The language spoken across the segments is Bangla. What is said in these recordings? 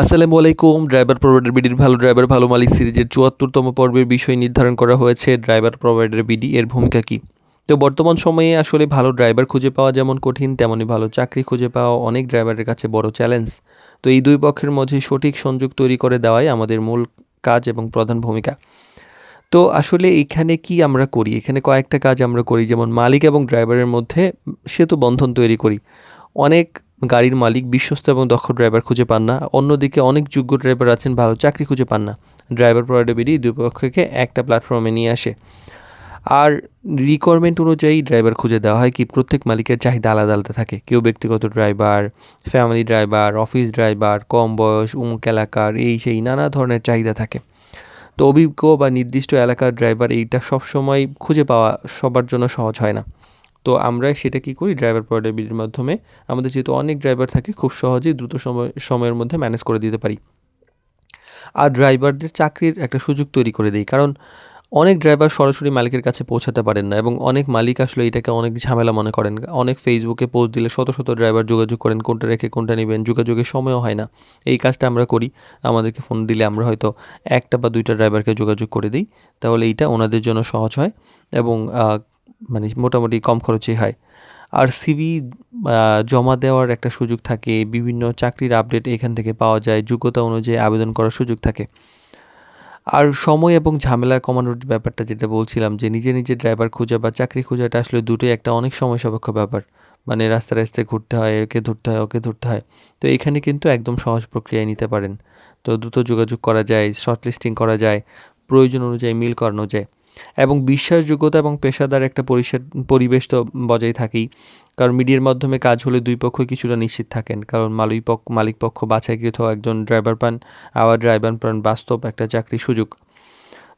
আসসালামু আলাইকুম। ড্রাইভার প্রোভাইডার বিডির ভালো ড্রাইভার ভালো মালিক সিরিজের ৭৪তম পর্বের বিষয় নির্ধারণ করা হয়েছে ড্রাইভার প্রোভাইডার বিডি এর ভূমিকা কী। তো বর্তমান সময়ে আসলে ভালো ড্রাইভার খুঁজে পাওয়া যেমন কঠিন, তেমনই ভালো চাকরি খুঁজে পাওয়া অনেক ড্রাইভারের কাছে বড় চ্যালেঞ্জ। তো এই দুই পক্ষের মধ্যে সঠিক সংযোগ তৈরি করে দেওয়াই আমাদের মূল কাজ এবং প্রধান ভূমিকা। তো আসলে এখানে কি আমরা করি? এখানে কয়েকটা কাজ আমরা করি, যেমন মালিক এবং ড্রাইভারের মধ্যে সেতু বন্ধন তৈরি করি। অনেক গাড়ির মালিক বিশ্বস্ত এবং দক্ষ ড্রাইভার খুঁজে পান না। অন্যদিকে অনেক যোগ্য ড্রাইভার আছেন, ভালো চাকরি খুঁজে পান না। ড্রাইভার প্রোভাইডার বিডি দুই পক্ষকে একটা প্ল্যাটফর্মে নিয়ে আসে। আর রিকোয়ারমেন্ট অনুযায়ী ড্রাইভার খুঁজে দেওয়া হয় কি প্রত্যেক মালিকের চাহিদা আলাদা আলাদা থাকে। কেউ ব্যক্তিগত driver, family driver, office driver, কম বয়স, অমুক এলাকার, এই সেই নানা ধরনের চাহিদা থাকে। তো অভিজ্ঞ বা নির্দিষ্ট এলাকার ড্রাইভার এইটা সবসময় খুঁজে পাওয়া সবার জন্য সহজ হয় না। তো আমরা সেটা কী করি, ড্রাইভার প্রোভাইডার বিডির মাধ্যমে আমাদের যেহেতু অনেক ড্রাইভার থাকে, খুব সহজেই দ্রুত সময়ের মধ্যে ম্যানেজ করে দিতে পারি। আর ড্রাইভারদের চাকরির একটা সুযোগ তৈরি করে দেই, কারণ অনেক ড্রাইভার সরাসরি মালিকের কাছে পৌঁছাতে পারেন না এবং অনেক মালিক আসলে এটাকে অনেক ঝামেলা মনে করেন। অনেক ফেসবুকে পোস্ট দিলে শত শত ড্রাইভার যোগাযোগ করেন, কোনটা রেখে কোনটা নেবেন, যোগাযোগের সময়ও হয় না। এই কাজটা আমরা করি। আমাদেরকে ফোন দিলে আমরা হয়তো একটা বা দুইটা ড্রাইভারকে যোগাযোগ করে দিই। তাহলে এইটা ওনাদের জন্য সহজ হয় এবং মানে মোটামুটি কম খরচেই হয়। আর সিভি জমা দেওয়ার একটা সুযোগ থাকে, বিভিন্ন চাকরির আপডেট এখান থেকে পাওয়া যায়, যোগ্যতা অনুযায়ী আবেদন করার সুযোগ থাকে। আর সময় এবং ঝামেলা কমানোর ব্যাপারটা যেটা বলছিলাম, যে নিজে ড্রাইভার খোঁজা বা চাকরি খোঁজাটা আসলে দুটোই একটা অনেক সময় সাপেক্ষ ব্যাপার। মানে রাস্তায় ঘুরতে হয়, একে ধরতে হয়, ওকে ধরতে হয়। তো এখানে কিন্তু একদম সহজ প্রক্রিয়ায় নিতে পারেন। তো দ্রুত যোগাযোগ করা যায়, শর্ট লিস্টিং করা যায়, প্রয়োজন অনুযায়ী মিল করানো যায় এবং বিশ্বাসযোগ্যতা এবং পেশাদার একটা পরিবেশ তো বজায় থাকেই। কারণ মিডিয়ার মাধ্যমে কাজ হলে দুই পক্ষই কিছুটা নিশ্চিত থাকেন, কারণ মালিক পক্ষ বাছাইকৃত একজন ড্রাইভার পান, আবার ড্রাইভার পান বাস্তব একটা চাকরির সুযোগ।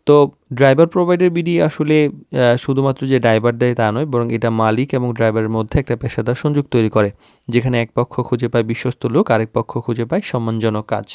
তো ড্রাইভার প্রোভাইডার বিডি আসলে শুধুমাত্র যে ড্রাইভার দেয় তা নয়, বরং এটা মালিক এবং ড্রাইভারের মধ্যে একটা পেশাদার সংযোগ তৈরি করে, যেখানে এক পক্ষ খুঁজে পায় বিশ্বস্ত লোক, আরেক পক্ষ খুঁজে পায় সম্মানজনক কাজ।